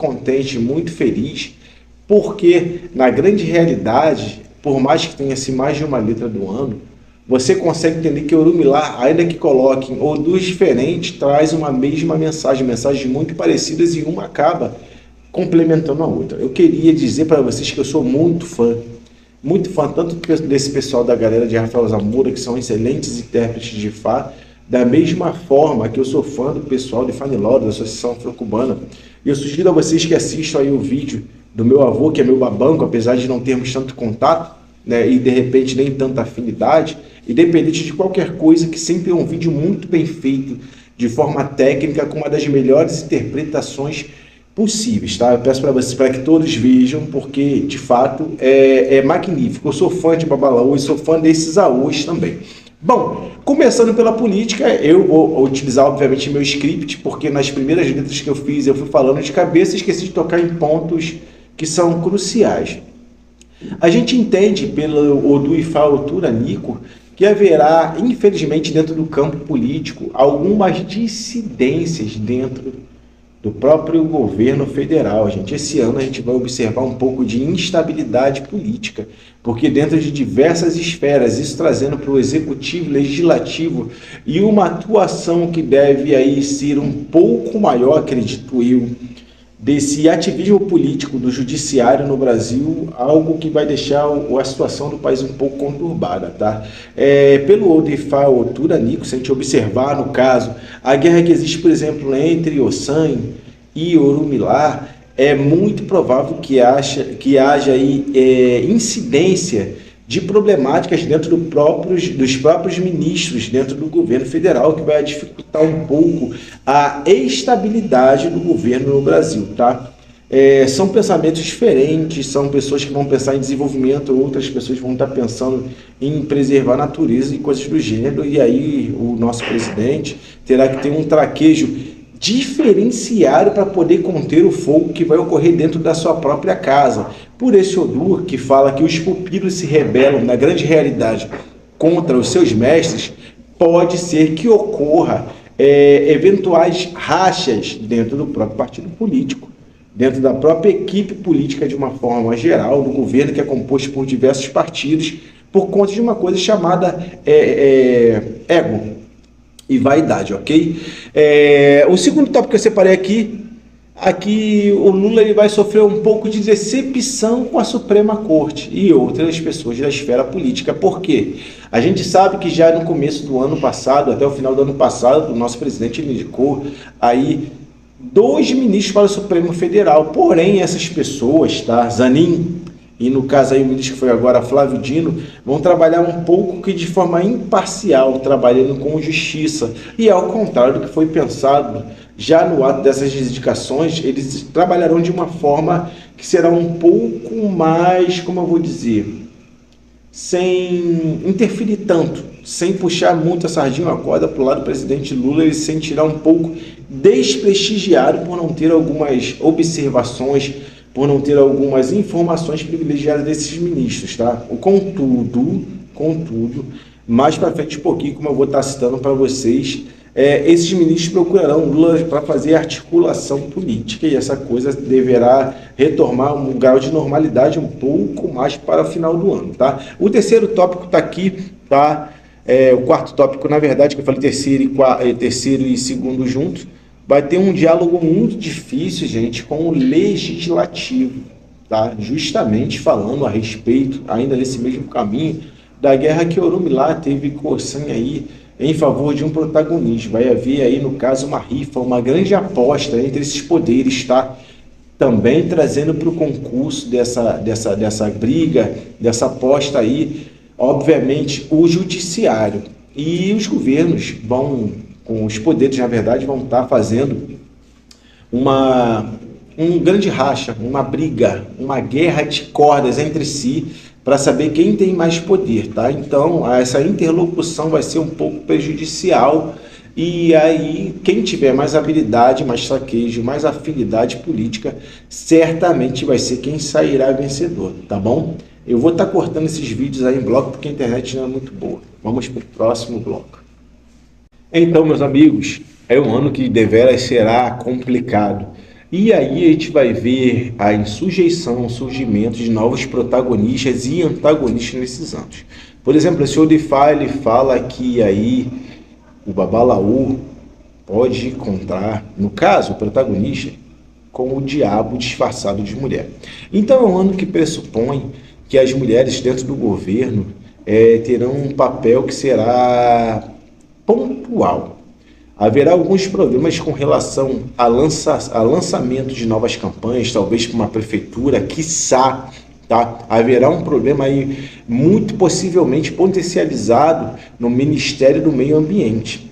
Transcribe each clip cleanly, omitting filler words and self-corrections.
contente, muito feliz, porque na grande realidade, por mais que tenha assim, mais de uma letra do ano, você consegue entender que Orumilá, ainda que coloquem ou duas diferentes, traz uma mesma mensagem, mensagens muito parecidas e uma acaba complementando a outra. Eu queria dizer para vocês que eu sou muito fã tanto desse pessoal da galera de Rafael Zamora, que são excelentes intérpretes de Fá, da mesma forma que eu sou fã do pessoal de Faniló, da Associação Afro-Cubana. E eu sugiro a vocês que assistam aí o vídeo do meu avô, que é meu babanco, apesar de não termos tanto contato, né, e de repente nem tanta afinidade, independente de qualquer coisa, que sempre é um vídeo muito bem feito, de forma técnica, com uma das melhores interpretações possíveis, tá? Eu peço para vocês, para que todos vejam, porque de fato é magnífico. Eu sou fã de Babalaú e sou fã desses aôs também. Bom, começando pela política, eu vou utilizar obviamente meu script, porque nas primeiras letras que eu fiz eu fui falando de cabeça e esqueci de tocar em pontos que são cruciais. A gente entende pelo Odu Ifá Otura Nico que haverá, infelizmente, dentro do campo político, algumas dissidências dentro do próprio governo federal, gente. Esse ano a gente vai observar um pouco de instabilidade política, porque dentro de diversas esferas, isso trazendo para o executivo, legislativo, e uma atuação que deve aí ser um pouco maior, acredito eu, desse ativismo político do judiciário no Brasil, algo que vai deixar a situação do país um pouco conturbada, tá? Pelo Odifá Otura Nico, se a gente observar, no caso, a guerra que existe, por exemplo, entre Ossan e Orumilá, é muito provável que haja aí incidência de problemáticas dentro dos próprios ministros dentro do governo federal, que vai dificultar um pouco a estabilidade do governo no Brasil, tá? São pensamentos diferentes, são pessoas que vão pensar em desenvolvimento, outras pessoas vão estar pensando em preservar a natureza e coisas do gênero, e aí o nosso presidente terá que ter um traquejo diferenciado para poder conter o fogo que vai ocorrer dentro da sua própria casa. Por esse Odu, que fala que os pupilos se rebelam, na grande realidade, contra os seus mestres, pode ser que ocorra eventuais rachas dentro do próprio partido político, dentro da própria equipe política de uma forma geral, do governo que é composto por diversos partidos, por conta de uma coisa chamada ego e vaidade, ok? O segundo tópico que eu separei aqui o Lula ele vai sofrer um pouco de decepção com a Suprema Corte e outras pessoas da esfera política. Por quê? A gente sabe que já no começo do ano passado, até o final do ano passado, o nosso presidente indicou aí 2 ministros para o Supremo Federal. Porém, essas pessoas, tá? Zanin e no caso aí o ministro que foi agora, Flávio Dino, vão trabalhar um pouco que de forma imparcial, trabalhando com justiça. E ao contrário do que foi pensado já no ato dessas indicações, eles trabalharão de uma forma que será um pouco mais, como eu vou dizer, sem interferir tanto, sem puxar muito a sardinha a corda para o lado do presidente Lula, ele se sentirá um pouco desprestigiado por não ter algumas observações, por não ter algumas informações privilegiadas desses ministros, tá? Contudo, mais para frente um pouquinho, como eu vou estar citando para vocês, esses ministros procurarão Lula para fazer articulação política e essa coisa deverá retomar um grau de normalidade um pouco mais para o final do ano, tá? O terceiro tópico está aqui, tá? O quarto tópico, na verdade, que eu falei terceiro e segundo juntos, vai ter um diálogo muito difícil, gente, com o legislativo, tá? Justamente falando a respeito, ainda nesse mesmo caminho, da guerra que Orumilá teve com Ossan aí em favor de um protagonismo. Vai haver aí, no caso, uma rifa, uma grande aposta entre esses poderes, tá? Também trazendo para o concurso dessa briga, dessa aposta aí, obviamente, o judiciário. E os governos vão, com os poderes, na verdade, vão estar fazendo um grande racha, uma briga, uma guerra de cordas entre si, para saber quem tem mais poder, tá? Então, essa interlocução vai ser um pouco prejudicial e aí quem tiver mais habilidade, mais traquejo, mais afinidade política, certamente vai ser quem sairá vencedor, tá bom? Eu vou estar cortando esses vídeos aí em bloco porque a internet não é muito boa. Vamos para o próximo bloco. Então, meus amigos, é um ano que deveras será complicado. E aí a gente vai ver a insurreição, o surgimento de novos protagonistas e antagonistas nesses anos. Por exemplo, esse Odifá, ele fala que aí o Babalaú pode encontrar, no caso, o protagonista, com o diabo disfarçado de mulher. Então é um ano que pressupõe que as mulheres dentro do governo terão um papel que será pontual. Haverá alguns problemas com relação a lançamento de novas campanhas, talvez para uma prefeitura, quiçá, tá? Haverá um problema aí muito possivelmente potencializado no Ministério do Meio Ambiente.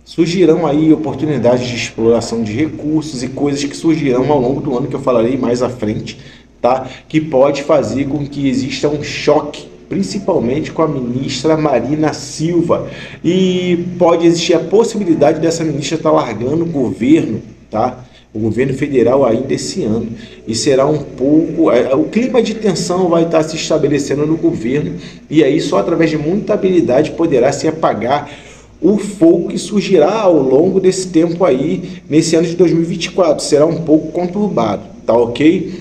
Surgirão aí oportunidades de exploração de recursos e coisas que surgirão ao longo do ano, que eu falarei mais à frente, tá? Que pode fazer com que exista um choque, principalmente com a ministra Marina Silva, e pode existir a possibilidade dessa ministra estar largando o governo, tá? O governo federal ainda esse ano, e será um pouco, o clima de tensão vai estar se estabelecendo no governo, e aí só através de muita habilidade poderá se apagar o fogo que surgirá ao longo desse tempo aí, nesse ano de 2024, será um pouco conturbado, tá ok?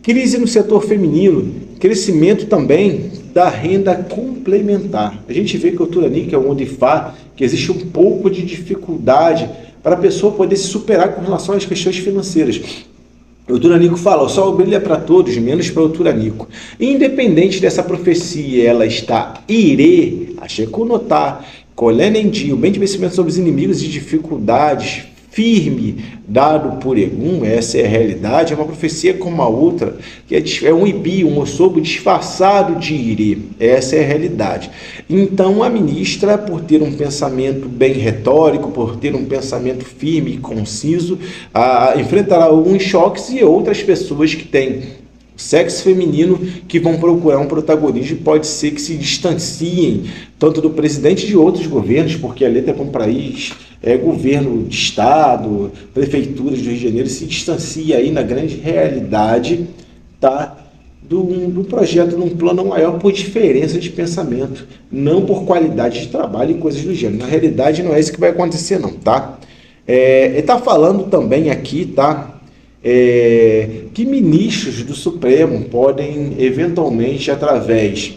Crise no setor feminino, crescimento também da renda complementar. A gente vê que o Turanic é um Odifá, que existe um pouco de dificuldade para a pessoa poder se superar com relação às questões financeiras. O Turanico fala, o sol brilha para todos, menos para o Turanico. Independente dessa profecia, ela está ire, achecunotar, colenendi, o bem de vencimento sobre os inimigos e dificuldades, firme, dado por Egum, essa é a realidade, é uma profecia como a outra, que é um ibi, um osobo disfarçado de ire, essa é a realidade. Então a ministra, por ter um pensamento bem retórico, por ter um pensamento firme e conciso, enfrentará alguns choques e outras pessoas que têm sexo feminino que vão procurar um protagonismo, pode ser que se distanciem tanto do presidente de outros governos, porque a letra para um país governo de estado, prefeituras do Rio de Janeiro, se distancia aí na grande realidade, tá, do projeto, num plano maior por diferença de pensamento, não por qualidade de trabalho e coisas do gênero. Na realidade não é isso que vai acontecer não, tá? Ele está falando também aqui, tá? Que ministros do Supremo podem eventualmente, através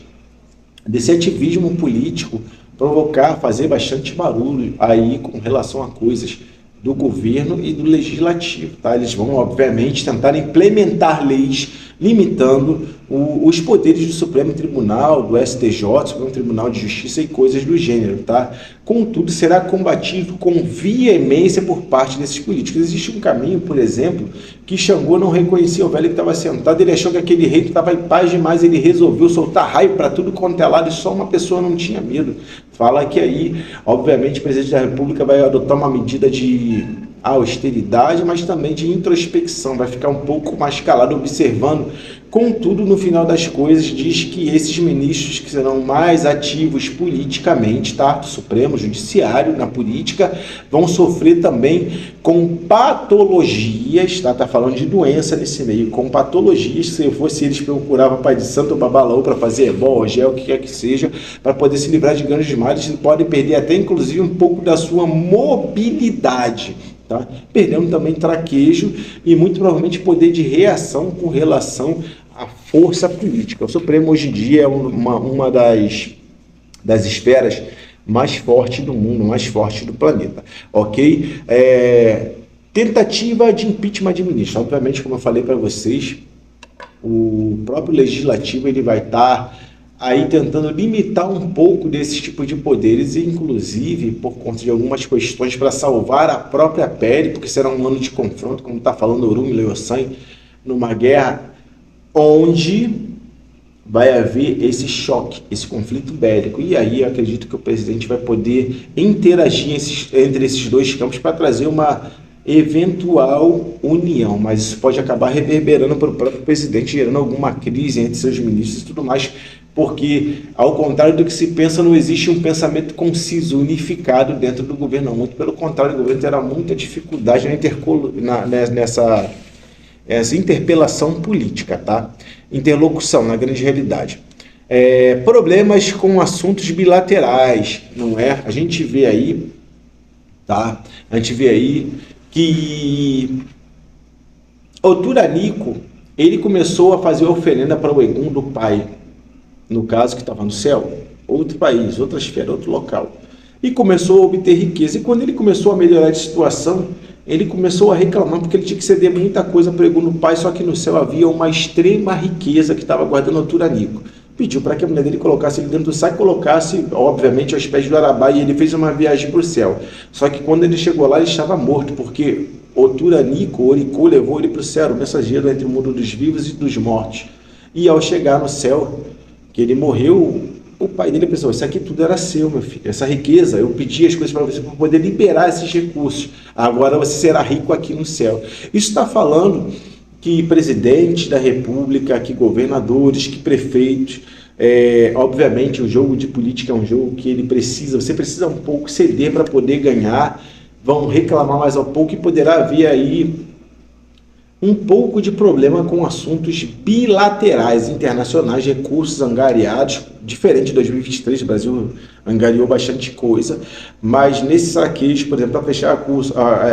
desse ativismo político, provocar, fazer bastante barulho aí com relação a coisas do governo e do legislativo, tá? Eles vão, obviamente, tentar implementar leis limitando os poderes do Supremo Tribunal, do STJ, Supremo Tribunal de Justiça e coisas do gênero, tá? Contudo, será combatido com veemência por parte desses políticos. Existe um caminho, por exemplo, que Xangô não reconhecia o velho que estava sentado, ele achou que aquele rei estava em paz demais, ele resolveu soltar raio para tudo quanto é lado e só uma pessoa não tinha medo. Fala que aí, obviamente, o presidente da República vai adotar uma medida de austeridade, mas também de introspecção, vai ficar um pouco mais calado, observando. Contudo, no final das coisas, diz que esses ministros que serão mais ativos politicamente, tá? Do Supremo, Judiciário, na política, vão sofrer também com patologias, tá? Tá falando de doença nesse meio, com patologias, se eu fosse eles, procurava Pai de Santo ou Babalaú para fazer ebol, gel, o que quer que seja, para poder se livrar de grandes males, eles podem perder até, inclusive, um pouco da sua mobilidade, tá? Perdendo também traquejo e muito provavelmente poder de reação com relação à força política. O Supremo hoje em dia é uma das esferas mais fortes do mundo, mais forte do planeta, ok? Tentativa de impeachment de ministro. Obviamente, como eu falei para vocês, o próprio legislativo ele vai estar aí tentando limitar um pouco desse tipo de poderes, inclusive por conta de algumas questões para salvar a própria pele, porque será um ano de confronto, como está falando Orumi Leosan, numa guerra onde vai haver esse choque, esse conflito bélico. E aí eu acredito que o presidente vai poder interagir entre esses dois campos para trazer uma eventual união, mas isso pode acabar reverberando para o próprio presidente, gerando alguma crise entre seus ministros e tudo mais, porque, ao contrário do que se pensa, não existe um pensamento conciso, unificado dentro do governo, não. Muito pelo contrário, o governo terá muita dificuldade nessa interpelação política, tá? Interlocução, na grande realidade. Problemas com assuntos bilaterais, não é? A gente vê aí, tá? A gente vê aí que o Turanico, ele começou a fazer oferenda para o Egum do pai, no caso que estava no céu, outro país, outra esfera, outro local, e começou a obter riqueza. E quando ele começou a melhorar a situação, ele começou a reclamar porque ele tinha que ceder muita coisa para o Egum do pai, só que no céu havia uma extrema riqueza que estava guardando o Turanico. Pediu para que a mulher dele colocasse ele dentro do saco, colocasse, obviamente, aos pés do Arabá, e ele fez uma viagem para o céu. Só que quando ele chegou lá, ele estava morto, porque o Turanico, o Oricô, levou ele para o céu, o mensageiro entre o mundo dos vivos e dos mortos. E ao chegar no céu, que ele morreu, o pai dele pensou: isso aqui tudo era seu, meu filho, essa riqueza, eu pedi as coisas para você para poder liberar esses recursos, agora você será rico aqui no céu. Isso está falando que presidentes da república, que governadores, que prefeitos, obviamente o jogo de política é um jogo que você precisa um pouco ceder para poder ganhar, vão reclamar mais ao pouco e poderá haver aí um pouco de problema com assuntos bilaterais, internacionais, recursos angariados, diferente de 2023, o Brasil angariou bastante coisa, mas nesses saqueios, por exemplo, para fechar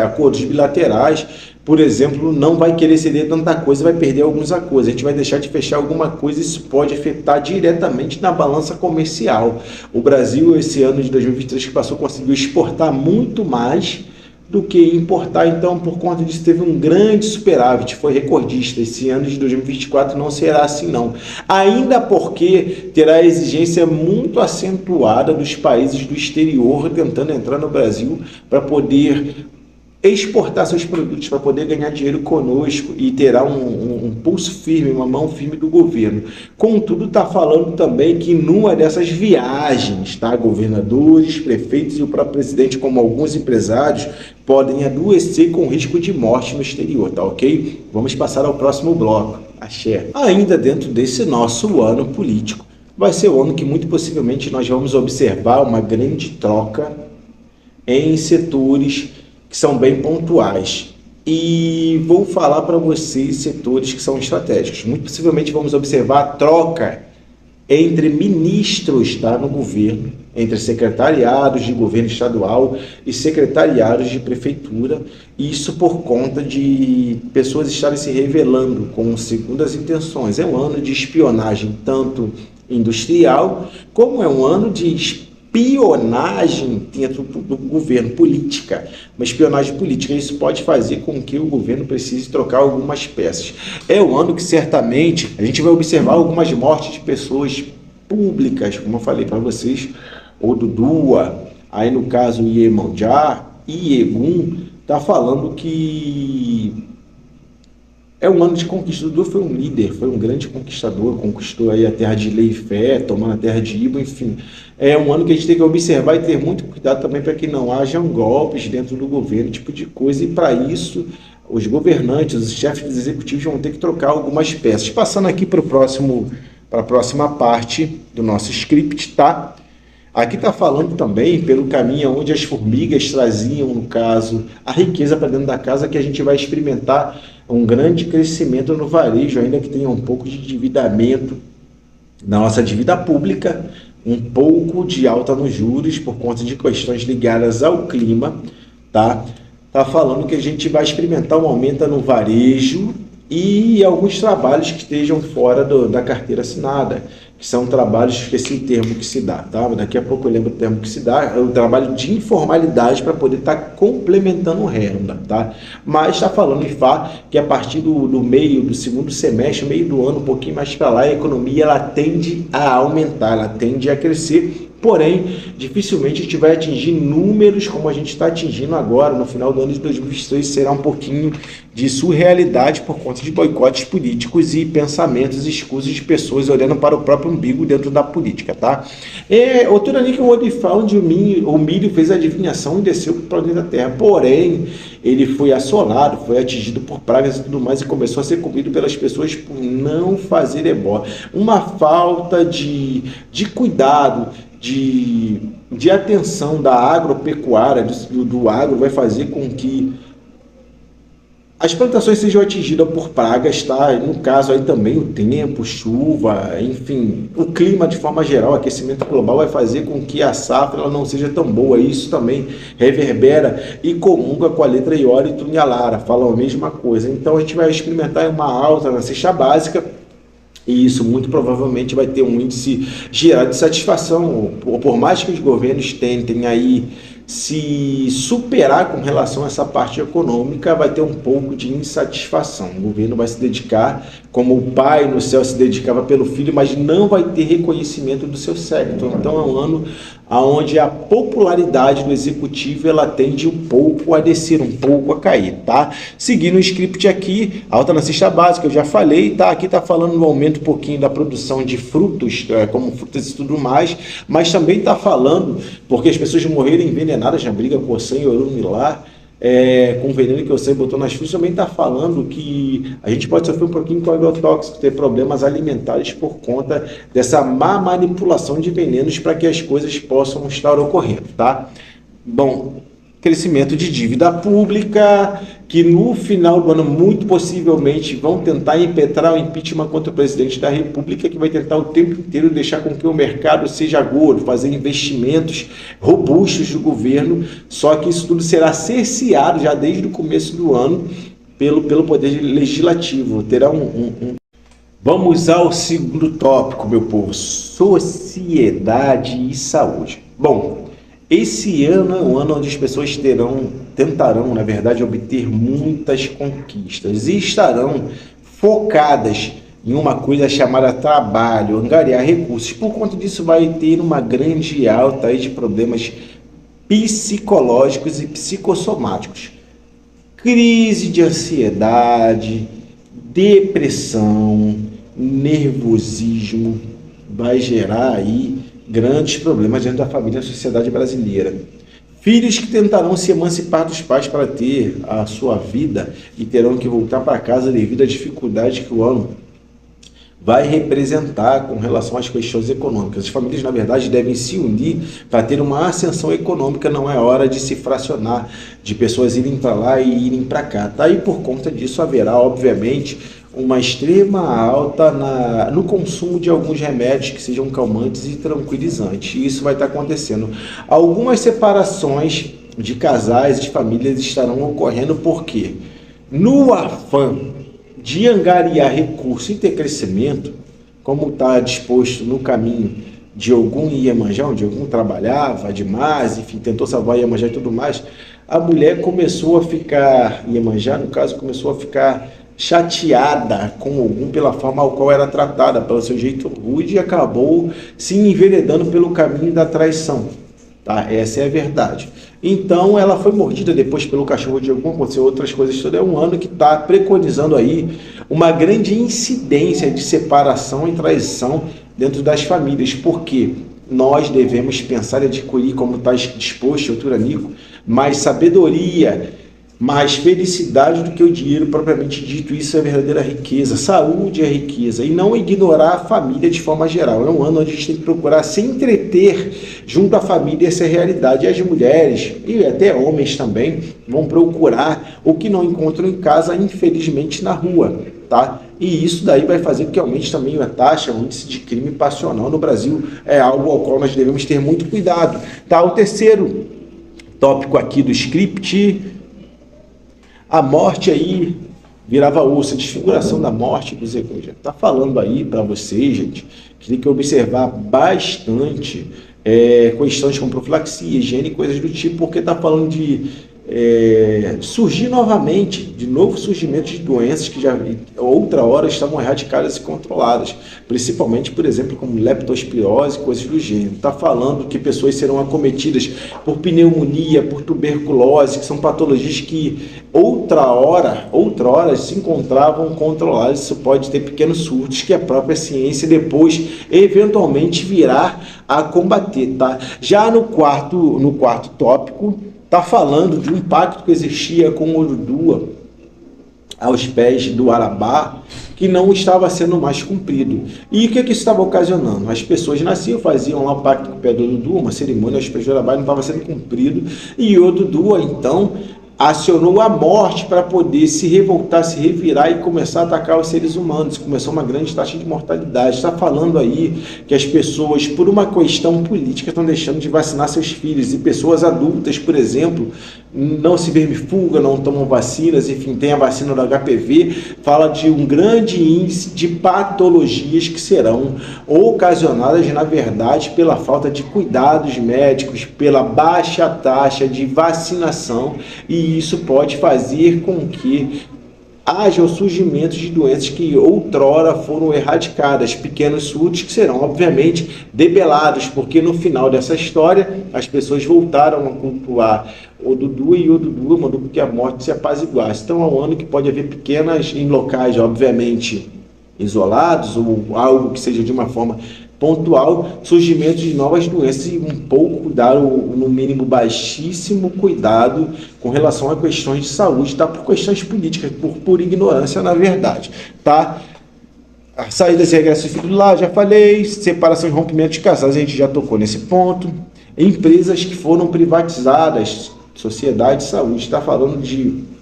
acordos bilaterais, por exemplo, não vai querer ceder tanta coisa, vai perder alguns acordos, a gente vai deixar de fechar alguma coisa e isso pode afetar diretamente na balança comercial. O Brasil, esse ano de 2023 que passou, conseguiu exportar muito mais do que importar, então por conta disso teve um grande superávit, foi recordista. Esse ano de 2024 não será assim não, ainda porque terá a exigência muito acentuada dos países do exterior tentando entrar no Brasil para poder exportar seus produtos, para poder ganhar dinheiro conosco, e terá um pulso firme, uma mão firme do governo. Contudo, está falando também que numa dessas viagens, tá, governadores, prefeitos e o próprio presidente, como alguns empresários, podem adoecer com risco de morte no exterior, tá ok? Vamos passar ao próximo bloco. Axé. Ainda dentro desse nosso ano político, vai ser o ano que muito possivelmente nós vamos observar uma grande troca em setores que são bem pontuais. E vou falar para vocês setores que são estratégicos. Muito possivelmente vamos observar a troca entre ministros, tá, no governo, entre secretariados de governo estadual e secretariados de prefeitura. Isso por conta de pessoas estarem se revelando com segundas intenções. É um ano de espionagem tanto industrial, como é um ano de espionagem dentro do governo, política, uma espionagem política. Isso pode fazer com que o governo precise trocar algumas peças. É um ano que certamente a gente vai observar algumas mortes de pessoas públicas, como eu falei para vocês, o Dudua, aí no caso Iemanjá e Egum, está falando que é um ano de conquista. Dudu foi um líder, foi um grande conquistador, conquistou aí a terra de Leifé, tomando a terra de Ibo, enfim. É um ano que a gente tem que observar e ter muito cuidado também para que não hajam golpes dentro do governo, tipo de coisa, e para isso os governantes, os chefes dos executivos vão ter que trocar algumas peças. Passando aqui para a próxima parte do nosso script, tá? Aqui está falando também pelo caminho onde as formigas traziam, no caso, a riqueza para dentro da casa, que a gente vai experimentar um grande crescimento no varejo, ainda que tenha um pouco de endividamento na nossa dívida pública, um pouco de alta nos juros por conta de questões ligadas ao clima, tá? Tá falando que a gente vai experimentar um aumento no varejo e alguns trabalhos que estejam fora da carteira assinada, que são trabalhos, esqueci o termo que se dá, tá? Daqui a pouco eu lembro o termo que se dá, é o trabalho de informalidade para poder estar complementando renda, tá? Mas está falando, IFA, que a partir do meio do segundo semestre, meio do ano, um pouquinho mais para lá, a economia ela tende a aumentar, ela tende a crescer. Porém, dificilmente a gente vai atingir números como a gente está atingindo agora, no final do ano de 2023, será um pouquinho de surrealidade por conta de boicotes políticos e pensamentos escusos de pessoas olhando para o próprio umbigo dentro da política, tá? O Turanic é um Odifá, onde o milho fez a adivinhação e desceu para o planeta Terra. Porém, ele foi assolado, foi atingido por pragas e tudo mais e começou a ser comido pelas pessoas por não fazer ebola. Uma falta de cuidado, de atenção da agropecuária, do agro, vai fazer com que as plantações sejam atingidas por pragas, tá? No caso aí também o tempo, chuva, enfim, o clima de forma geral, o aquecimento global vai fazer com que a safra ela não seja tão boa. Isso também reverbera e comunga com a letra Iora e Tunialara, falam a mesma coisa. Então a gente vai experimentar uma alta na cesta básica, e isso muito provavelmente vai ter um índice geral de satisfação, por mais que os governos tentem aí se superar com relação a essa parte econômica, vai ter um pouco de insatisfação. O governo vai se dedicar, como o pai no céu se dedicava pelo filho, mas não vai ter reconhecimento do seu séquito. Então é um ano onde a popularidade do executivo ela tende um pouco a descer, um pouco a cair, tá? Seguindo o script aqui, alta na cesta básica, eu já falei, tá? Aqui tá falando no aumento um pouquinho da produção de frutos, como frutas e tudo mais, mas também tá falando, porque as pessoas morreram envenenadas na briga com o Ossan e Orumilar, com o veneno que você botou nas frutas, também está falando que a gente pode sofrer um pouquinho com agrotóxico, ter problemas alimentares por conta dessa má manipulação de venenos para que as coisas possam estar ocorrendo, tá? Bom, crescimento de dívida pública, que no final do ano, muito possivelmente, vão tentar impetrar o impeachment contra o presidente da República, que vai tentar o tempo inteiro deixar com que o mercado seja gordo, fazer investimentos robustos do governo, só que isso tudo será cerceado já desde o começo do ano pelo Poder Legislativo. Terá Vamos ao segundo tópico, meu povo, sociedade e saúde. Bom, esse ano é um ano onde as pessoas tentarão, na verdade, obter muitas conquistas e estarão focadas em uma coisa chamada trabalho, angariar recursos. Por conta disso, vai ter uma grande alta aí de problemas psicológicos e psicossomáticos. Crise de ansiedade, depressão, nervosismo, vai gerar aí grandes problemas dentro da família e da sociedade brasileira. Filhos que tentarão se emancipar dos pais para ter a sua vida e terão que voltar para casa devido à dificuldade que o ano vai representar com relação às questões econômicas. As famílias, na verdade, devem se unir para ter uma ascensão econômica, não é hora de se fracionar, de pessoas irem para lá e irem para cá. Tá? E por conta disso haverá, obviamente, uma extrema alta no consumo de alguns remédios que sejam calmantes e tranquilizantes. E isso vai estar acontecendo. Algumas separações de casais e de famílias estarão ocorrendo porque, no afã de angariar recurso e ter crescimento, como está disposto no caminho de algum Iemanjá, onde algum trabalhava demais, enfim, tentou salvar Iemanjá e tudo mais, a mulher começou a ficar, Iemanjá, no caso, começou a ficar chateada com algum pela forma ao qual era tratada, pelo seu jeito rude, e acabou se enveredando pelo caminho da traição. Tá? Essa é a verdade. Então ela foi mordida depois pelo cachorro de algum, aconteceu outras coisas, todo é um ano que está preconizando aí uma grande incidência de separação e traição dentro das famílias, porque nós devemos pensar e adquirir, como está disposto, Turanico, mais sabedoria, mais felicidade do que o dinheiro propriamente dito. Isso é verdadeira riqueza. Saúde é riqueza. E não ignorar a família de forma geral. É um ano onde a gente tem que procurar se entreter junto à família, essa é a realidade. E as mulheres, e até homens também, vão procurar o que não encontram em casa, infelizmente, na rua. Tá? E isso daí vai fazer com que aumente também a taxa, o índice de crime passional no Brasil. É algo ao qual nós devemos ter muito cuidado. Tá? O terceiro tópico aqui do script: a morte aí virava osso, a desfiguração da morte do Zé Goja. Está falando aí para vocês, gente, que tem que observar bastante questões como profilaxia, higiene e coisas do tipo, porque está falando de surgir novamente, de novo surgimento de doenças que já outra hora estavam erradicadas e controladas, principalmente, por exemplo, como leptospirose, coisas do gênero. Está falando que pessoas serão acometidas por pneumonia, por tuberculose, que são patologias que outra hora se encontravam controladas. Isso pode ter pequenos surtos que a própria ciência depois eventualmente virá a combater. Tá? Já no quarto tópico, está falando de um pacto que existia com Orudua aos pés do Arabá, que não estava sendo mais cumprido. E o que isso estava ocasionando? As pessoas nasciam, faziam lá um pacto com o pé do Orudua, uma cerimônia aos pés do Arabá, não estava sendo cumprido, e Orudua, então, acionou a morte para poder se revoltar, se revirar e começar a atacar os seres humanos. Começou uma grande taxa de mortalidade. Está falando aí que as pessoas, por uma questão política, estão deixando de vacinar seus filhos. E pessoas adultas, por exemplo, não se vermifugam, não tomam vacinas, enfim, tem a vacina do HPV, fala de um grande índice de patologias que serão ocasionadas, na verdade, pela falta de cuidados médicos, pela baixa taxa de vacinação, e isso pode fazer com que haja o surgimento de doenças que outrora foram erradicadas, pequenos surtos que serão, obviamente, debelados, porque no final dessa história as pessoas voltaram a cultuar o Dudu e o Dudu mandou que a morte se apaziguasse. Então é um ano que pode haver pequenas, em locais, obviamente, isolados, ou algo que seja de uma forma pontual, surgimento de novas doenças e um pouco dar no mínimo baixíssimo cuidado com relação a questões de saúde, tá? Por questões políticas, por ignorância, na verdade, tá? A saída de regresso de filho lá, já falei, separação e rompimento de casais, a gente já tocou nesse ponto. Empresas que foram privatizadas, sociedade de saúde, está falando de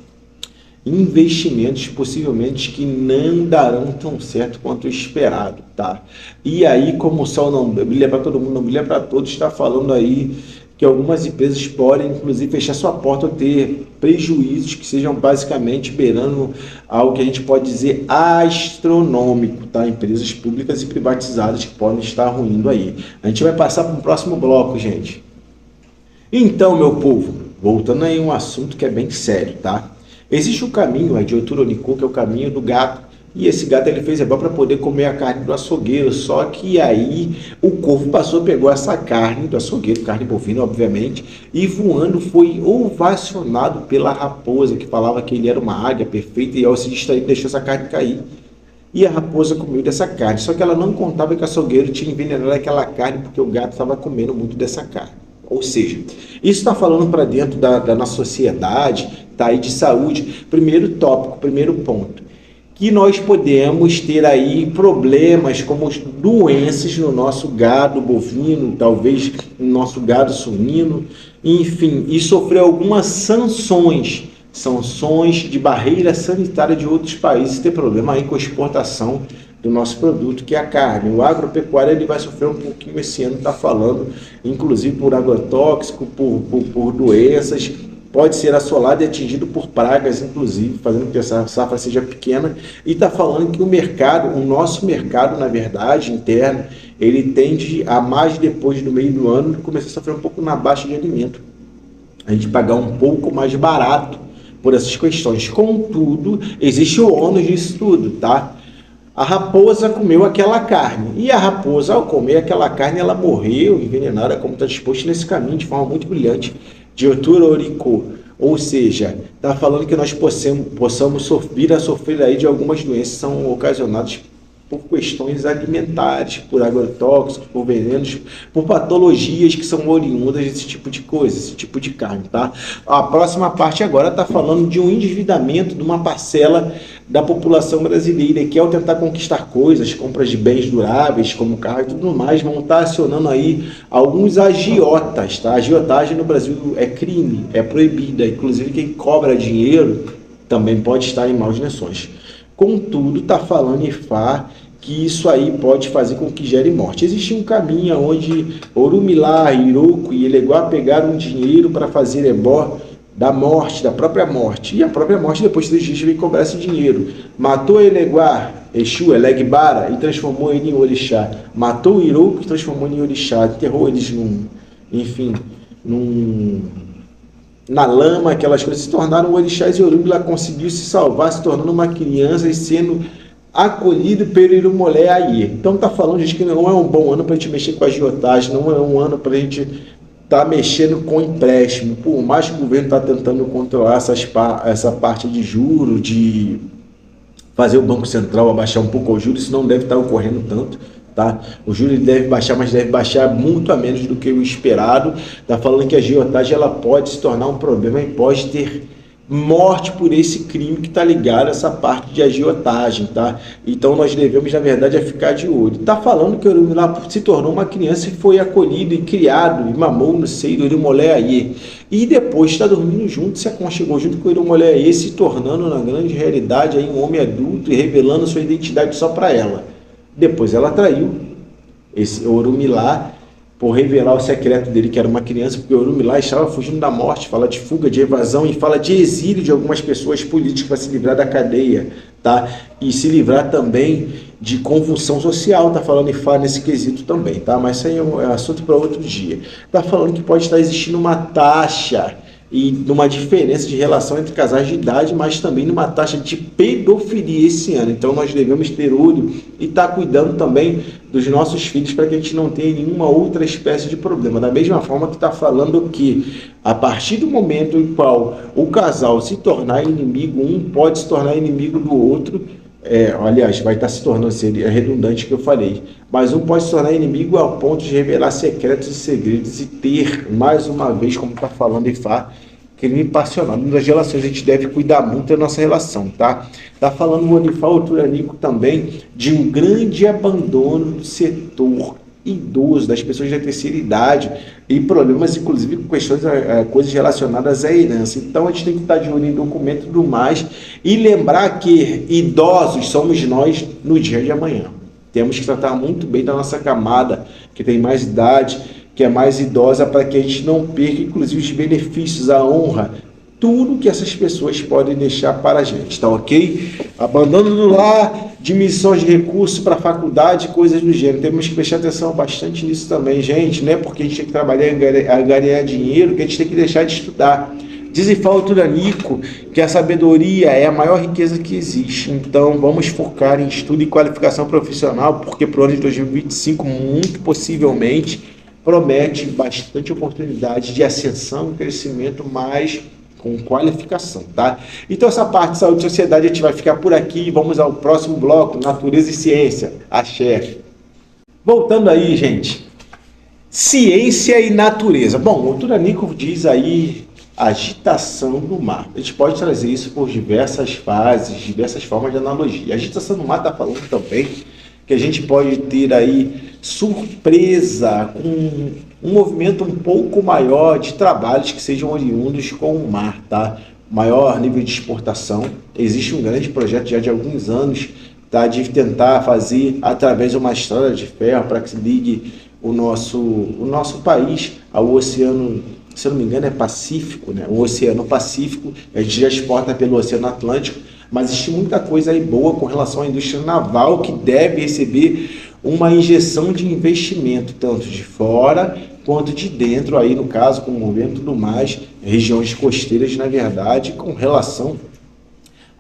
investimentos possivelmente que não darão tão certo quanto o esperado, tá? E aí, como o sol não brilha para todo mundo, não brilha para todos, está falando aí que algumas empresas podem, inclusive, fechar sua porta ou ter prejuízos que sejam basicamente beirando algo que a gente pode dizer astronômico, tá? Empresas públicas e privatizadas que podem estar ruindo aí. A gente vai passar para o próximo bloco, gente. Então, meu povo, voltando aí a um assunto que é bem sério, tá? Existe um caminho, a Giotturo Onikô, que é o caminho do gato, e esse gato ele fez para poder comer a carne do açougueiro, só que aí o corvo passou, pegou essa carne do açougueiro, carne bovina, obviamente, e voando foi ovacionado pela raposa, que falava que ele era uma águia perfeita, e ao se distrair deixou essa carne cair. E a raposa comeu dessa carne, só que ela não contava que o açougueiro tinha envenenado aquela carne, porque o gato estava comendo muito dessa carne. Ou seja, isso está falando para dentro da nossa sociedade, tá aí de saúde. Primeiro tópico, primeiro ponto, que nós podemos ter aí problemas como doenças no nosso gado bovino, talvez no nosso gado suíno, enfim, e sofrer algumas sanções de barreira sanitária de outros países, ter problema aí com a exportação do nosso produto, que é a carne. O agropecuário ele vai sofrer um pouquinho esse ano, está falando, inclusive por agrotóxico, por doenças, pode ser assolado e atingido por pragas, inclusive, fazendo com que essa safra seja pequena, e está falando que o nosso mercado, na verdade, interno, ele tende a mais depois do meio do ano, começar a sofrer um pouco na baixa de alimento. A gente pagar um pouco mais barato por essas questões. Contudo, existe o ônus disso tudo, tá? A raposa comeu aquela carne, e a raposa, ao comer aquela carne, ela morreu envenenada, como está disposto nesse caminho, de forma muito brilhante, de Giotturo Onikô. Ou seja, está falando que nós possamos vir a sofrer aí de algumas doenças que são ocasionadas por questões alimentares, por agrotóxicos, por venenos, por patologias que são oriundas desse tipo de coisa, esse tipo de carne, tá? A próxima parte agora está falando de um endividamento de uma parcela da população brasileira, que ao tentar conquistar coisas, compras de bens duráveis, como carro e tudo mais, vão estar acionando aí alguns agiotas, tá? A agiotagem no Brasil é crime, é proibida, inclusive quem cobra dinheiro também pode estar em maus lençóis. Contudo, está falando IFAR que isso aí pode fazer com que gere morte. Existe um caminho onde Orumilá, Hiroko e Eleguá pegaram dinheiro para fazer ebó da morte, da própria morte. E a própria morte, depois de 3 dias, veio cobrar esse dinheiro. Matou Eleguá, Exu, Elegbara, e transformou ele em orixá. Matou Hiroko e transformou ele em orixá. Enterrou eles na lama, aquelas coisas, se tornaram orixás, e Orumilá conseguiu se salvar, se tornando uma criança e sendo acolhido pelo Irumolé aí. Então tá falando, gente, que não é um bom ano para a gente mexer com a agiotagem, não é um ano para a gente estar mexendo com empréstimo, por mais que o governo está tentando controlar essa parte de juros, de fazer o Banco Central abaixar um pouco os juros, isso não deve estar ocorrendo tanto. Tá? O juro deve baixar, mas deve baixar muito a menos do que o esperado. Está falando que a agiotagem ela pode se tornar um problema e pode ter morte por esse crime que está ligado a essa parte de agiotagem, tá? Então nós devemos, na verdade, ficar de olho. Está falando que o Orumilá se tornou uma criança e foi acolhido e criado e mamou no seio do Irumolé Aie. E depois está dormindo junto, se aconchegou junto com o Irumolé Aie, se tornando, na grande realidade, aí, um homem adulto e revelando sua identidade só para ela. Depois ela traiu esse Orumilá por revelar o secreto dele, que era uma criança, porque o Orumilá estava fugindo da morte, fala de fuga, de evasão e fala de exílio de algumas pessoas políticas para se livrar da cadeia, tá? E se livrar também de convulsão social, tá falando e fala nesse quesito também, tá? Mas isso aí é assunto para outro dia. Tá falando que pode estar existindo uma taxa e numa diferença de relação entre casais de idade, mas também numa taxa de pedofilia esse ano. Então nós devemos ter olho e estar cuidando também dos nossos filhos para que a gente não tenha nenhuma outra espécie de problema. Da mesma forma que está falando que a partir do momento em qual o casal se tornar inimigo, um pode se tornar inimigo do outro, aliás, vai estar se tornando, seria redundante o que eu falei, mas um pode se tornar inimigo ao ponto de revelar secretos e segredos e ter, mais uma vez, como está falando Ifá, crime passional. Nas relações a gente deve cuidar muito da nossa relação, tá? Está falando o Onifá Oturanico também de um grande abandono do setor idoso, das pessoas da terceira idade, e problemas, inclusive, com questões, coisas relacionadas à herança. Então, a gente tem que estar de olho em documento e tudo mais, e lembrar que idosos somos nós no dia de amanhã. Temos que tratar muito bem da nossa camada, que tem mais idade, que é mais idosa, para que a gente não perca, inclusive, os benefícios, a honra, tudo que essas pessoas podem deixar para a gente, tá ok? Abandono do lar, diminuições de recursos para a faculdade, coisas do gênero. Temos que prestar atenção bastante nisso também, gente, não é porque a gente tem que trabalhar e ganhar dinheiro que a gente tem que deixar de estudar. Diz Ifá Oturanico que a sabedoria é a maior riqueza que existe. Então, vamos focar em estudo e qualificação profissional, porque para o ano de 2025, muito possivelmente, promete bastante oportunidade de ascensão e crescimento, mas com qualificação, tá? Então essa parte de saúde e sociedade a gente vai ficar por aqui e vamos ao próximo bloco, natureza e ciência. Axé. Voltando aí, gente. Ciência e natureza. Bom, o Oturanico diz aí agitação do mar. A gente pode trazer isso por diversas fases, diversas formas de analogia. A agitação do mar está falando também que a gente pode ter aí surpresa com um movimento um pouco maior de trabalhos que sejam oriundos com o mar, tá? Maior nível de exportação. Existe um grande projeto já de alguns anos, tá? De tentar fazer através de uma estrada de ferro para que se ligue o nosso país ao oceano, se eu não me engano é Pacífico, né? O Oceano Pacífico, a gente já exporta pelo Oceano Atlântico, mas existe muita coisa aí boa com relação à indústria naval que deve receber uma injeção de investimento, tanto de fora quanto de dentro, aí no caso, com o governo e tudo mais, regiões costeiras, na verdade, com relação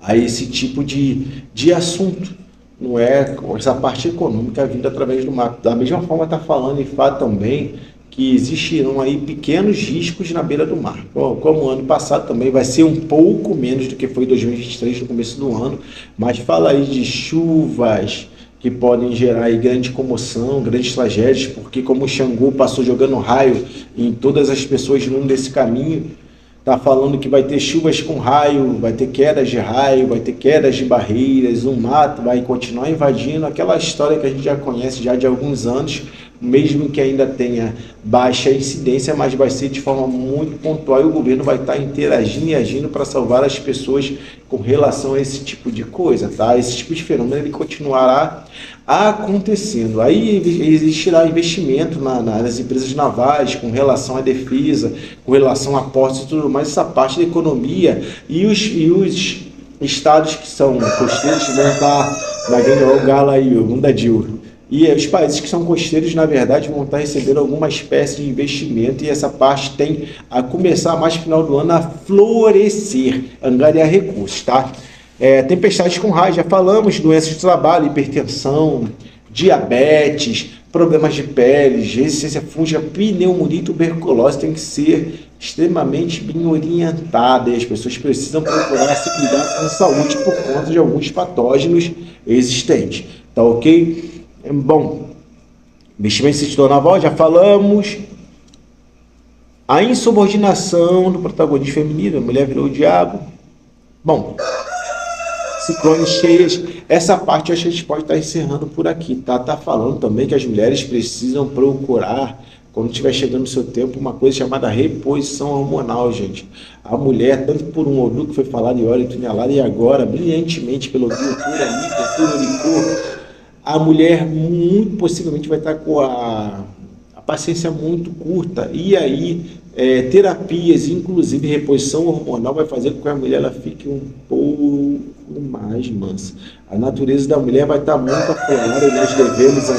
a esse tipo de assunto. Não é essa parte econômica vinda através do mar. Da mesma forma está falando Ifá também que existirão aí pequenos riscos na beira do mar. Como o ano passado também vai ser um pouco menos do que foi 2023 no começo do ano, mas fala aí de chuvas que podem gerar aí grande comoção, grandes tragédias, porque como o Xangô passou jogando raio em todas as pessoas no mundo desse caminho, está falando que vai ter chuvas com raio, vai ter quedas de raio, vai ter quedas de barreiras, o mato vai continuar invadindo, aquela história que a gente já conhece já de alguns anos, mesmo que ainda tenha baixa incidência, mas vai ser de forma muito pontual e o governo vai estar interagindo e agindo para salvar as pessoas com relação a esse tipo de coisa, tá? Esse tipo de fenômeno ele continuará acontecendo. Aí existirá investimento nas empresas navais com relação à defesa, com relação a portos e tudo mais, essa parte da economia e os estados que são costeiros vão estar na grande gala aí, o Mundadil. E os países que são costeiros, na verdade, vão estar recebendo alguma espécie de investimento e essa parte tem a começar mais no final do ano a florescer, angariar recursos, tá? Tempestades com raio, já falamos, doenças de trabalho, hipertensão, diabetes, problemas de pele, resistência fúngica, pneumonia e tuberculose tem que ser extremamente bem orientada e as pessoas precisam procurar se cuidar com saúde por conta de alguns patógenos existentes, tá ok? Bom, investimento em setor naval, já falamos. A insubordinação do protagonista feminino, a mulher virou o diabo. Bom, ciclones cheias, essa parte acho que a gente pode estar encerrando por aqui, tá? Tá falando também que as mulheres precisam procurar, quando estiver chegando o seu tempo, uma coisa chamada reposição hormonal, gente. A mulher, tanto por um odor que foi falado em óleo tunelado e agora, brilhantemente, pelo doutor ali, doutor Licor, a mulher muito possivelmente vai estar com a paciência muito curta. E aí, terapias, inclusive reposição hormonal, vai fazer com que a mulher ela fique um pouco mais mansa. A natureza da mulher vai estar muito aflorada e nós devemos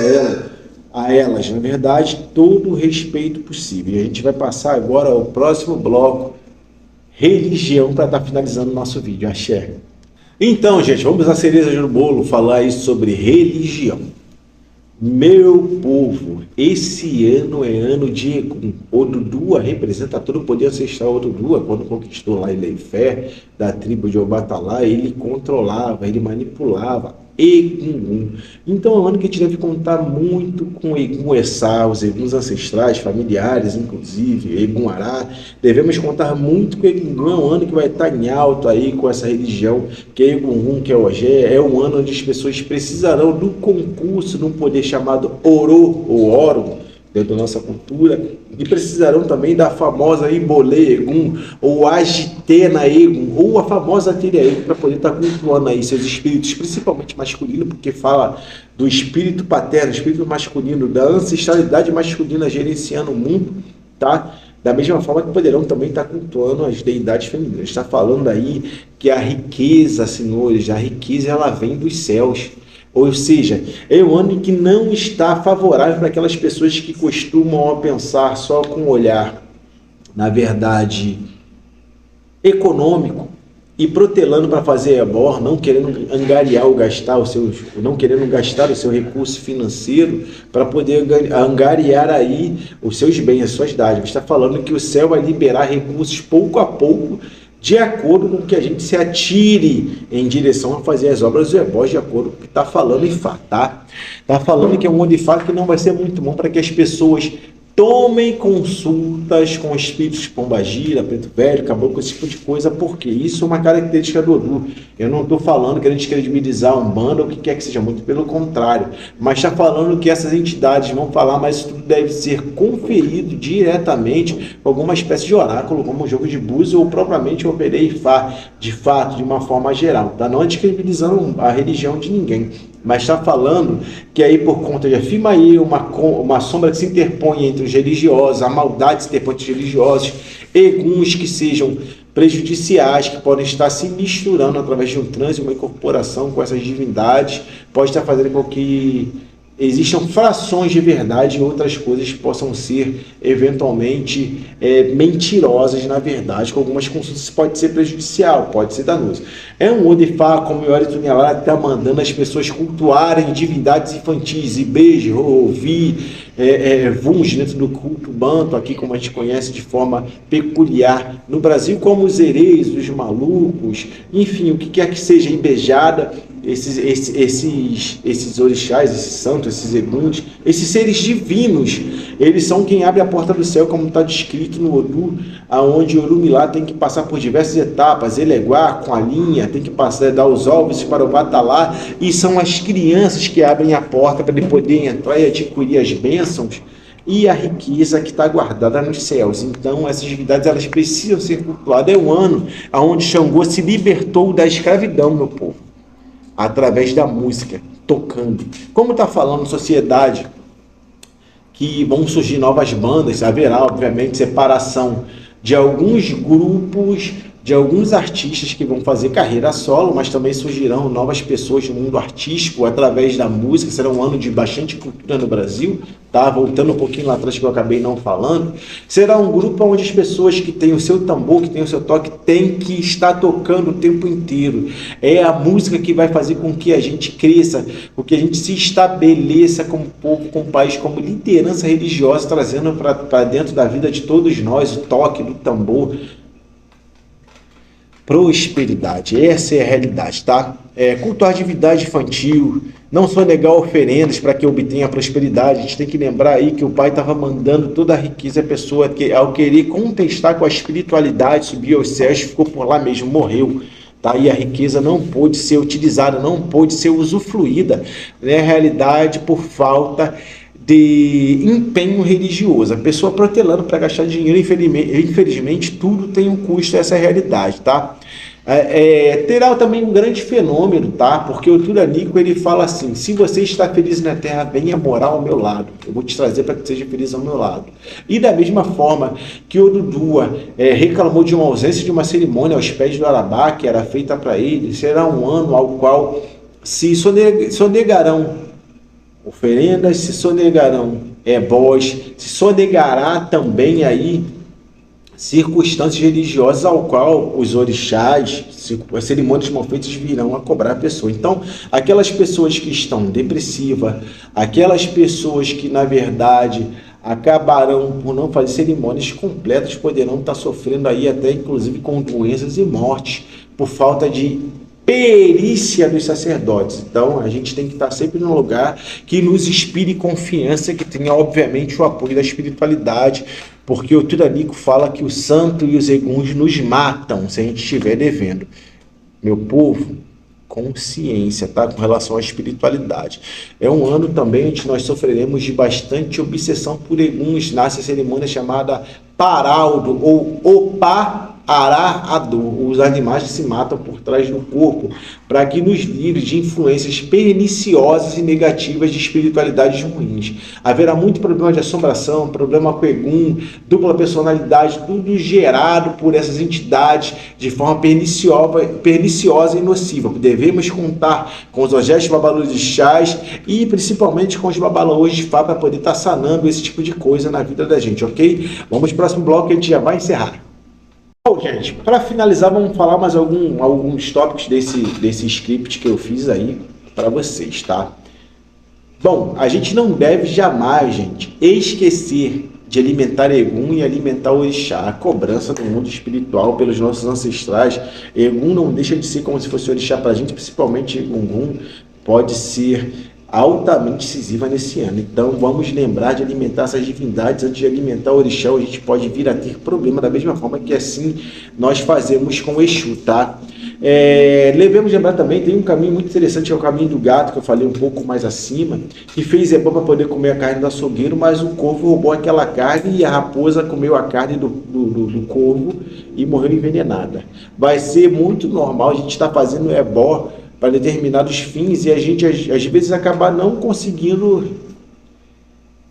a elas, na verdade, todo o respeito possível. E a gente vai passar agora ao próximo bloco, religião, para estar finalizando o nosso vídeo. Axé. Então, gente, vamos à cereja do bolo falar aí sobre religião. Meu povo, esse ano é ano de Egum. Odudua representa todo o poder ancestral. Odudua, quando conquistou lá Ileifé, da tribo de Obatalá, ele controlava, ele manipulava Egum. Então é um ano que a gente deve contar muito com Egum Essá, os Eguns ancestrais, familiares, inclusive, Egum Ará. Devemos contar muito com Egum. É um ano que vai estar em alto aí com essa religião, que é Egum, que é Ogé. É um ano onde as pessoas precisarão do concurso de um poder chamado Oro ou Oro, dentro da nossa cultura, e precisarão também da famosa Ibolê Egum, ou Agitena Egum, ou a famosa Teria Egum, para poder estar cultuando aí seus espíritos, principalmente masculino, porque fala do espírito paterno, espírito masculino, da ancestralidade masculina gerenciando o mundo, tá? Da mesma forma que poderão também estar cultuando as deidades femininas. Está falando aí que a riqueza, senhores, a riqueza ela vem dos céus. Ou seja, é um ano em que não está favorável para aquelas pessoas que costumam pensar só com o olhar, na verdade, econômico e protelando para fazer ebor, não querendo angariar ou gastar não querendo gastar o seu recurso financeiro para poder angariar aí os seus bens, as suas dádivas. Está falando que o céu vai liberar recursos pouco a pouco, de acordo com que a gente se atire em direção a fazer as obras do ebós, de acordo com o que está falando em Fá, tá? Está falando que é um ano de Fá que não vai ser muito bom para que as pessoas tomem consultas com espíritos de pombagira, preto velho, caboclo, esse tipo de coisa, porque isso é uma característica do Odu. Eu não estou falando que a gente descredibilizar um bando ou o que quer que seja, muito pelo contrário, mas está falando que essas entidades vão falar, mas isso tudo deve ser conferido diretamente com alguma espécie de oráculo, como o jogo de búzios ou propriamente o Operei Fá, de fato, de uma forma geral, tá? Não é descredibilizando a religião de ninguém, mas está falando que aí por conta de Afimaí, uma sombra que se interpõe entre os religiosos, a maldade se interpõe entre os religiosos, eguns que sejam prejudiciais, que podem estar se misturando através de um transe, uma incorporação com essas divindades, pode estar fazendo com que existam frações de verdade e outras coisas que possam ser eventualmente mentirosas na verdade, com algumas consultas pode ser prejudicial, pode ser danoso. É um Odifá, como o Iori Tunelá está mandando as pessoas cultuarem divindades infantis, e beijo, ouvi, vuns dentro do culto banto, aqui como a gente conhece de forma peculiar no Brasil, como os ereis, os malucos, enfim, o que quer que seja embejada, esses orixás, esses santos, esses eguns, esses seres divinos, eles são quem abre a porta do céu, como está descrito no Odu, aonde o Orumilá tem que passar por diversas etapas, eleguar com a linha, tem que passar, dar os ovos para o Batalá, e são as crianças que abrem a porta para ele poder entrar e adquirir as bênçãos e a riqueza que está guardada nos céus. Então essas divindades elas precisam ser cultuadas. É um ano onde Xangô se libertou da escravidão, meu povo, através da música, tocando. Como está falando sociedade, que vão surgir novas bandas, haverá, obviamente, separação de alguns grupos, de alguns artistas que vão fazer carreira solo, mas também surgirão novas pessoas no mundo artístico através da música. Será um ano de bastante cultura no Brasil, tá? Voltando um pouquinho lá atrás que eu acabei não falando. Será um grupo onde as pessoas que têm o seu tambor, que têm o seu toque, têm que estar tocando o tempo inteiro. É a música que vai fazer com que a gente cresça, com que a gente se estabeleça como povo, como país, como liderança religiosa, trazendo para dentro da vida de todos nós o toque do tambor. Prosperidade, essa é a realidade, tá? Cultuar a divindade infantil, não só negar oferendas para que obtenha prosperidade. A gente tem que lembrar aí que o pai estava mandando toda a riqueza, a pessoa que ao querer contestar com a espiritualidade, subiu aos céus, ficou por lá mesmo, morreu. tá? E a riqueza não pôde ser utilizada, não pôde ser usufruída, na realidade, por falta de empenho religioso. A pessoa protelando para gastar dinheiro, infelizmente, tudo tem um custo, essa é a realidade, tá? Terá também um grande fenômeno, tá? Porque o Turanico ele fala assim: se você está feliz na terra, venha morar ao meu lado. Eu vou te trazer para que seja feliz ao meu lado. E da mesma forma que o Dudua reclamou de uma ausência de uma cerimônia aos pés do Arabá, que era feita para ele, será um ano ao qual se sonegarão oferendas, se sonegarão ebós, se sonegará também aí circunstâncias religiosas ao qual os orixás, as cerimônias mal feitas virão a cobrar a pessoa. Então, aquelas pessoas que estão depressivas, aquelas pessoas que, na verdade, acabarão por não fazer cerimônias completas, poderão estar sofrendo aí até, inclusive, com doenças e mortes, por falta de perícia dos sacerdotes. Então, a gente tem que estar sempre num lugar que nos inspire confiança, que tenha, obviamente, o apoio da espiritualidade, porque o Turanico fala que o santo e os eguns nos matam se a gente estiver devendo. Meu povo, consciência, tá? Com relação à espiritualidade. É um ano também onde nós sofreremos de bastante obsessão por eguns. Nasce a cerimônia chamada Paraldo ou Opá Araado, os animais que se matam por trás do corpo, para que nos livre de influências perniciosas e negativas de espiritualidades ruins. Haverá muito problema de assombração, problema com egum, dupla personalidade, tudo gerado por essas entidades de forma perniciosa e nociva. Devemos contar com os objetos babalôs de chás e principalmente com os babalôs de Fá para poder estar sanando esse tipo de coisa na vida da gente, ok? Vamos para o próximo bloco que a gente já vai encerrar. Bom, gente, para finalizar, vamos falar mais alguns tópicos desse script que eu fiz aí para vocês, tá? Bom, a gente não deve jamais, gente, esquecer de alimentar Egum e alimentar o Orixá, a cobrança do mundo espiritual pelos nossos ancestrais. Egum não deixa de ser como se fosse Orixá para a gente, principalmente Egum pode ser altamente decisiva nesse ano. Então vamos lembrar de alimentar essas divindades antes de alimentar o orixá. A gente pode vir a ter problema da mesma forma que assim nós fazemos com o Exu, tá? Devemos lembrar também, tem um caminho muito interessante, que é o caminho do gato, que eu falei um pouco mais acima, que fez Ebó para poder comer a carne do açougueiro, mas o corvo roubou aquela carne e a raposa comeu a carne do corvo e morreu envenenada. Vai ser muito normal a gente estar fazendo Ebó para determinados fins e a gente às vezes acabar não conseguindo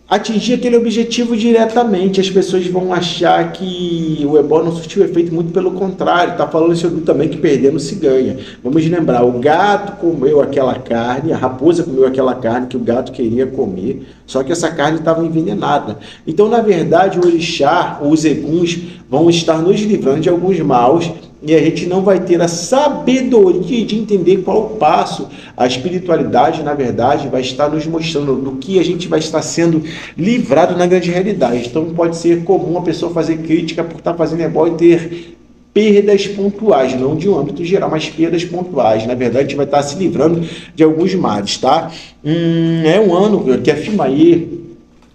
atingir aquele objetivo diretamente. As pessoas vão achar que o Ebó não surtiu efeito, muito pelo contrário. Está falando isso também, que perdendo se ganha. Vamos lembrar, o gato comeu aquela carne, a raposa comeu aquela carne que o gato queria comer, só que essa carne estava envenenada. Então, na verdade, o orixá, os eguns, vão estar nos livrando de alguns maus, e a gente não vai ter a sabedoria de entender qual o passo. A espiritualidade, na verdade, vai estar nos mostrando do que a gente vai estar sendo livrado na grande realidade. Então pode ser comum a pessoa fazer crítica por estar fazendo Ebó e ter perdas pontuais, não de um âmbito geral, mas perdas pontuais. Na verdade, a gente vai estar se livrando de alguns males, tá? É um ano que a Fimaê,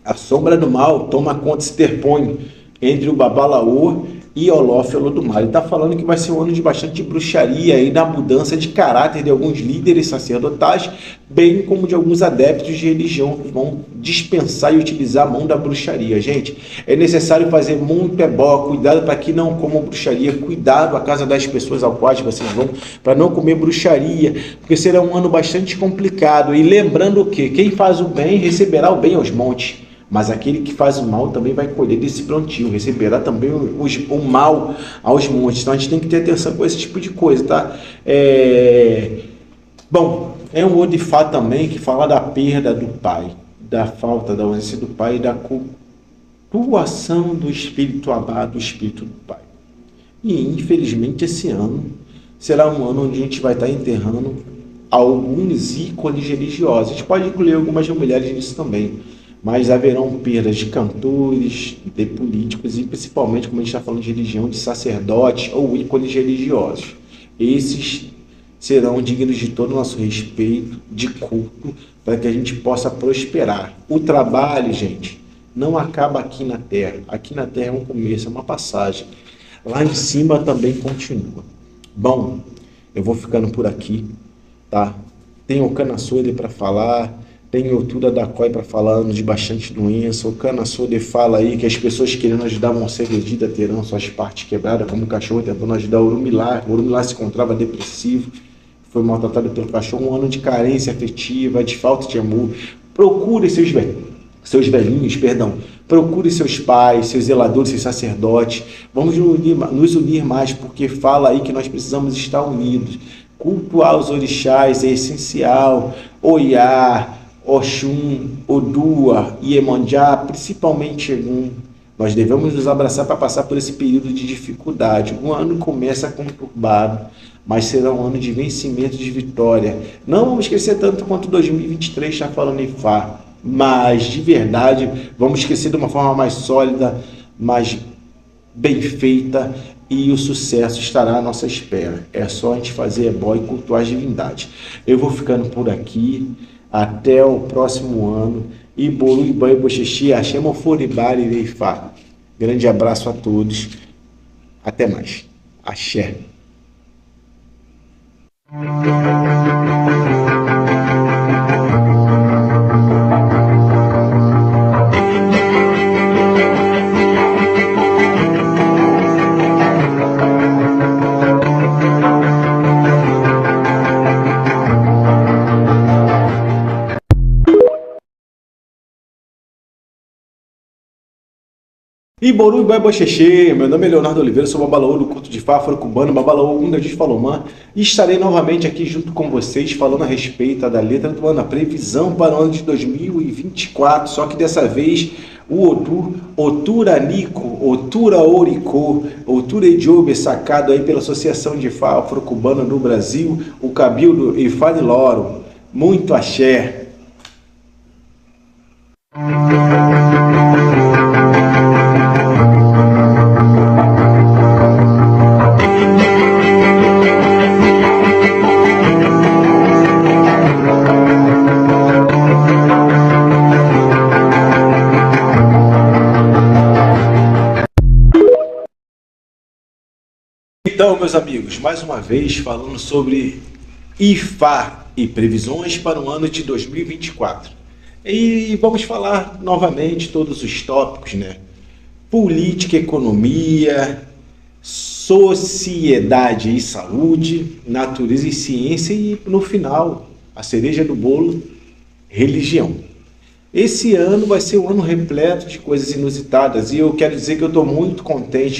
a sombra do mal, toma conta, se interpõe entre o Babalaô e Olófilo do Mal. Ele está falando que vai ser um ano de bastante bruxaria e da mudança de caráter de alguns líderes sacerdotais, bem como de alguns adeptos de religião que vão dispensar e utilizar a mão da bruxaria. Gente, é necessário fazer muito Ebó, cuidado para que não comam bruxaria, cuidado a casa das pessoas ao qual vocês vão, para não comer bruxaria, porque será um ano bastante complicado. E lembrando que quem faz o bem receberá o bem aos montes, mas aquele que faz o mal também vai colher desse plantio, receberá também o mal aos montes. Então a gente tem que ter atenção com esse tipo de coisa, tá? Bom, é um Odifá também que fala da perda do pai, da falta, da ausência do pai e da cultuação do espírito amado, do espírito do pai. E infelizmente esse ano será um ano onde a gente vai estar enterrando alguns ícones religiosos. A gente pode incluir algumas mulheres nisso também, mas haverão perdas de cantores, de políticos e principalmente, como a gente está falando de religião, de sacerdotes ou ícones religiosos. Esses serão dignos de todo o nosso respeito, de culto, para que a gente possa prosperar. O trabalho, gente, não acaba aqui na Terra. Aqui na Terra é um começo, é uma passagem. Lá em cima também continua. Bom, Eu vou ficando por aqui, tá? Tem o Cana Sode para falar, tem o Tuda da COI para falar anos de bastante doença. O Cana Sode fala aí que as pessoas querendo ajudar vão ser agredidas, terão suas partes quebradas, como o cachorro tentando ajudar o Urumilá. O Urumilá se encontrava depressivo, foi maltratado pelo cachorro, um ano de carência afetiva, de falta de amor. Procure seus velhinhos, perdão. Procure seus pais, seus zeladores, seus sacerdotes. Vamos nos unir mais, porque fala aí que nós precisamos estar unidos. Culto aos orixás é essencial. Oiá, Oxum, Odua, Iemanjá, principalmente Egum. Nós devemos nos abraçar para passar por esse período de dificuldade. O ano começa conturbado, mas será um ano de vencimento, de vitória. Não vamos esquecer tanto quanto 2023 está falando em Fá, mas de verdade vamos esquecer de uma forma mais sólida, mais bem feita, e o sucesso estará à nossa espera. É só a gente fazer ebó e cultuar as divindades. Eu vou ficando por aqui. Até o próximo ano. Iboru, Ibai, Boxixi, Axé, Moforibari, Ireifá. Grande abraço a todos. Até mais. Axé. Iboru, Ibai, Boxexê, meu nome é Leonardo Oliveira, sou babalaô do culto de Fá, afro-cubano, babalaô Unda de Falomã, e estarei novamente aqui junto com vocês falando a respeito da letra do ano, a previsão para o ano de 2024, só que dessa vez o Otu, Oturanico, Oturaoricô, Oturediobe, sacado aí pela Associação de Fá Afro-Cubana do Brasil, o Cabildo Ifaniloro. Muito axé. Então, meus amigos, mais uma vez falando sobre Ifá e previsões para o ano de 2024. E vamos falar novamente todos os tópicos, né? Política, economia, sociedade e saúde, natureza e ciência e, no final, a cereja do bolo, religião. Esse ano vai ser um ano repleto de coisas inusitadas e eu quero dizer que eu estou muito contente